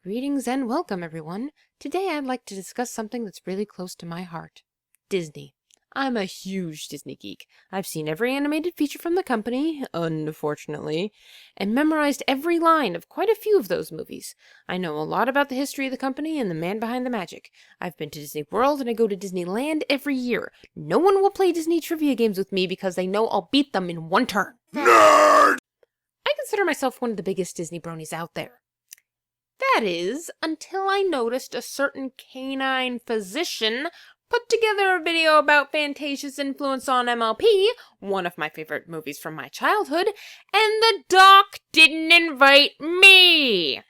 Greetings and welcome, everyone. Today I'd like to discuss something that's really close to my heart. Disney. I'm a huge Disney geek. I've seen every animated feature from the company, unfortunately, and memorized every line of quite a few of those movies. I know a lot about the history of the company and the man behind the magic. I've been to Disney World and I go to Disneyland every year. No one will play Disney trivia games with me because they know I'll beat them in one turn. Nerd! I consider myself one of the biggest Disney bronies out there. That is, until I noticed a certain canine physician put together a video about Fantasia's influence on MLP, one of my favorite movies from my childhood, and the doc didn't invite me!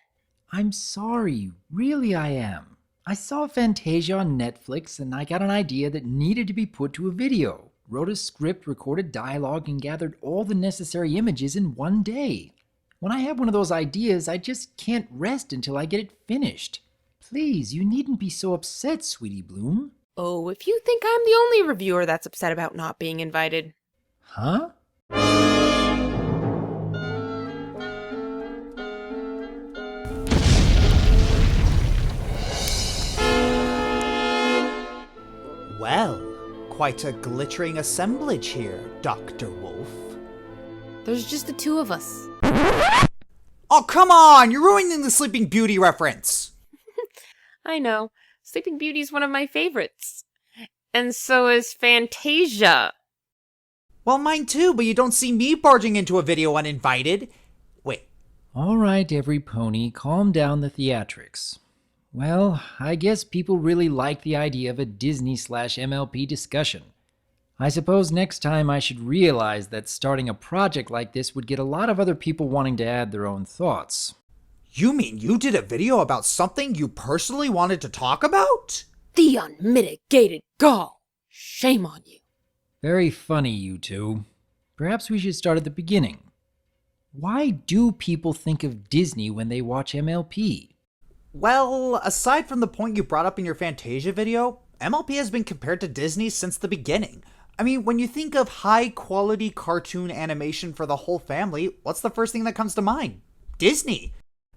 I'm sorry, really I am. I saw Fantasia on Netflix and I got an idea that needed to be put to a video. Wrote a script, recorded dialogue, and gathered all the necessary images in one day. When I have one of those ideas, I just can't rest until I get it finished. Please, you needn't be so upset, Sweetie Bloom. Oh, if you think I'm the only reviewer that's upset about not being invited. Huh? Well, quite a glittering assemblage here, Dr. Wolf. There's just the two of us. Oh, come on! You're ruining the Sleeping Beauty reference! I know. Sleeping Beauty is one of my favorites. And so is Fantasia. Well, mine too, but you don't see me barging into a video uninvited. Wait. All right, every pony, calm down the theatrics. Well, I guess people really like the idea of a Disney/MLP discussion. I suppose next time I should realize that starting a project like this would get a lot of other people wanting to add their own thoughts. You mean you did a video about something you personally wanted to talk about? The unmitigated gall. Shame on you. Very funny, you two. Perhaps we should start at the beginning. Why do people think of Disney when they watch MLP? Well, aside from the point you brought up in your Fantasia video, MLP has been compared to Disney since the beginning. I mean, when you think of high-quality cartoon animation for the whole family, what's the first thing that comes to mind? Disney!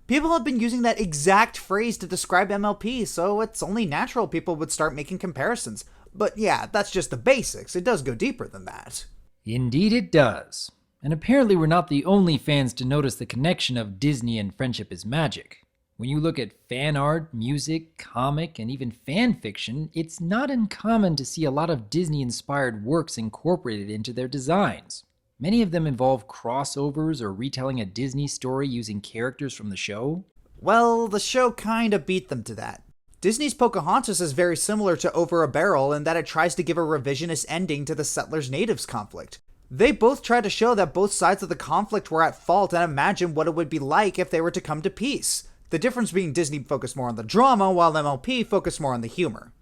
People have been using that exact phrase to describe MLP, so it's only natural people would start making comparisons. But yeah, that's just the basics. It does go deeper than that. Indeed it does. And apparently we're not the only fans to notice the connection of Disney and Friendship is Magic. When you look at fan art, music, comic, and even fan fiction, it's not uncommon to see a lot of Disney-inspired works incorporated into their designs. Many of them involve crossovers or retelling a Disney story using characters from the show. Well, the show kinda beat them to that. Disney's Pocahontas is very similar to Over a Barrel in that it tries to give a revisionist ending to the settlers-natives conflict. They both try to show that both sides of the conflict were at fault and imagine what it would be like if they were to come to peace. The difference being Disney focused more on the drama, while MLP focused more on the humor.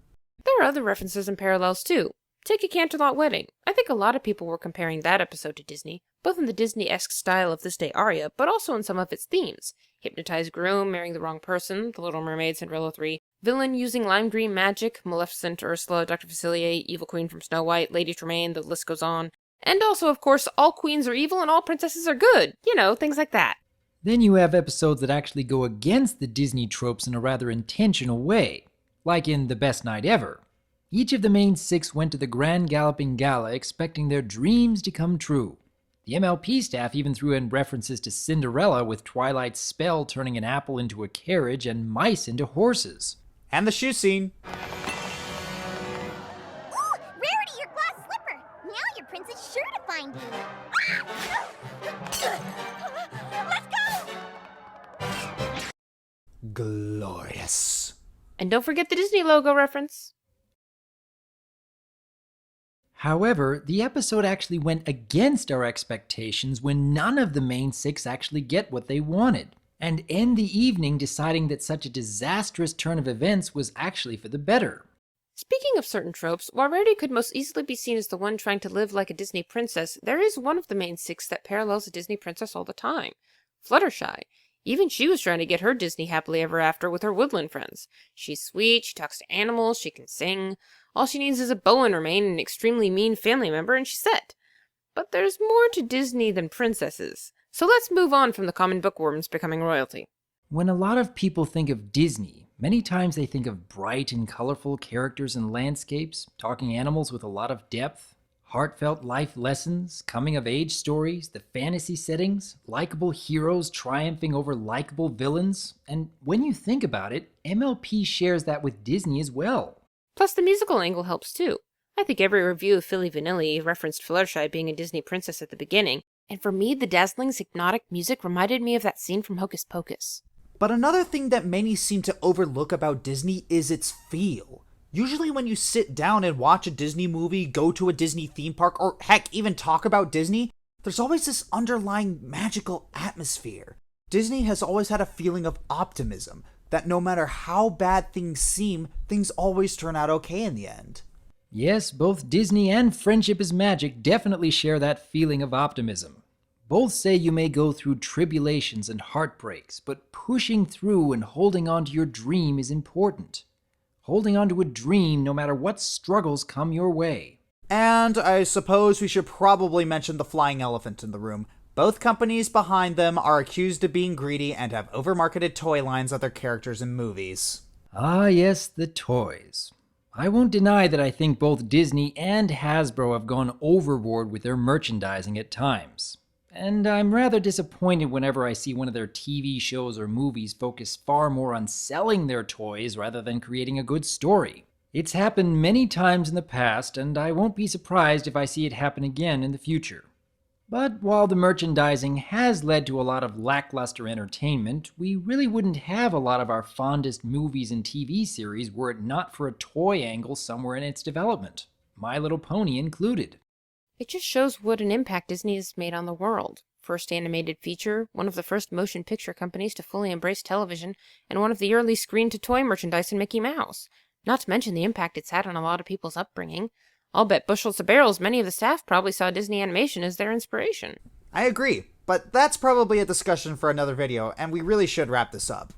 There are other references and parallels too. Take A Canterlot Wedding. I think a lot of people were comparing that episode to Disney, both in the Disney-esque style of This Day aria, but also in some of its themes. Hypnotized groom, marrying the wrong person, The Little Mermaid, Cinderella 3, villain using lime green magic, Maleficent, Ursula, Dr. Facilier, Evil Queen from Snow White, Lady Tremaine, the list goes on. And also, of course, all queens are evil and all princesses are good. You know, things like that. Then you have episodes that actually go against the Disney tropes in a rather intentional way, like in The Best Night Ever. Each of the main six went to the Grand Galloping Gala expecting their dreams to come true. The MLP staff even threw in references to Cinderella with Twilight's spell turning an apple into a carriage and mice into horses. And the shoe scene. Ooh, Rarity, your glass slipper! Now your prince is sure to find you. Let's go! Glorious. And don't forget the Disney logo reference. However, the episode actually went against our expectations when none of the main six actually get what they wanted, and end the evening deciding that such a disastrous turn of events was actually for the better. Speaking of certain tropes, while Rarity could most easily be seen as the one trying to live like a Disney princess, there is one of the main six that parallels a Disney princess all the time. Fluttershy. Even she was trying to get her Disney happily ever after with her woodland friends. She's sweet, she talks to animals, she can sing. All she needs is a bow in her mane and an extremely mean family member and she's set. But there's more to Disney than princesses. So let's move on from the common bookworms becoming royalty. When a lot of people think of Disney, many times they think of bright and colorful characters and landscapes, talking animals with a lot of depth, heartfelt life lessons, coming-of-age stories, the fantasy settings, likable heroes triumphing over likable villains, and when you think about it, MLP shares that with Disney as well. Plus, the musical angle helps too. I think every review of Philly Vanilli referenced Fluttershy being a Disney princess at the beginning, and for me, the dazzling hypnotic music reminded me of that scene from Hocus Pocus. But another thing that many seem to overlook about Disney is its feel. Usually when you sit down and watch a Disney movie, go to a Disney theme park, or heck, even talk about Disney, there's always this underlying magical atmosphere. Disney has always had a feeling of optimism, that no matter how bad things seem, things always turn out okay in the end. Yes, both Disney and Friendship is Magic definitely share that feeling of optimism. Both say you may go through tribulations and heartbreaks, but pushing through and holding on to your dream is important. Holding on to a dream no matter what struggles come your way. And I suppose we should probably mention the flying elephant in the room. Both companies behind them are accused of being greedy and have overmarketed toy lines of their characters in movies. Ah yes, the toys. I won't deny that I think both Disney and Hasbro have gone overboard with their merchandising at times. And I'm rather disappointed whenever I see one of their TV shows or movies focus far more on selling their toys rather than creating a good story. It's happened many times in the past, and I won't be surprised if I see it happen again in the future. But while the merchandising has led to a lot of lackluster entertainment, we really wouldn't have a lot of our fondest movies and TV series were it not for a toy angle somewhere in its development, My Little Pony included. It just shows what an impact Disney has made on the world. First animated feature, one of the first motion picture companies to fully embrace television, and one of the early screen-to-toy merchandise in Mickey Mouse. Not to mention the impact it's had on a lot of people's upbringing. I'll bet bushels of barrels many of the staff probably saw Disney animation as their inspiration. I agree, but that's probably a discussion for another video, and we really should wrap this up.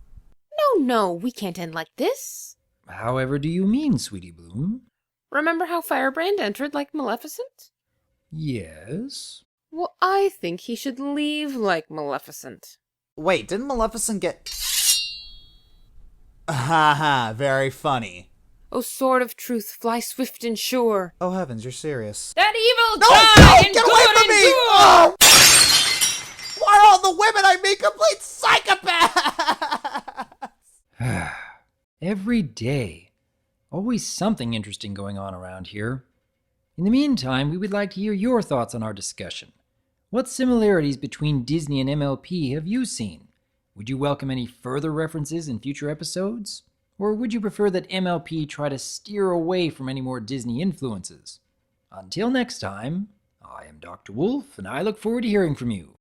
No, we can't end like this. However do you mean, Sweetie Bloom? Remember how Firebrand entered like Maleficent? Yes? Well, I think he should leave like Maleficent. Wait, didn't Maleficent get... Haha, very funny. O sword of truth, fly swift and sure. Oh heavens, you're serious. That evil No, die and get good away from and me! good! Oh! Why are all the women I meet complete psychopaths? Every day. Always something interesting going on around here. In the meantime, we would like to hear your thoughts on our discussion. What similarities between Disney and MLP have you seen? Would you welcome any further references in future episodes? Or would you prefer that MLP try to steer away from any more Disney influences? Until next time, I am Dr. Wolf, and I look forward to hearing from you.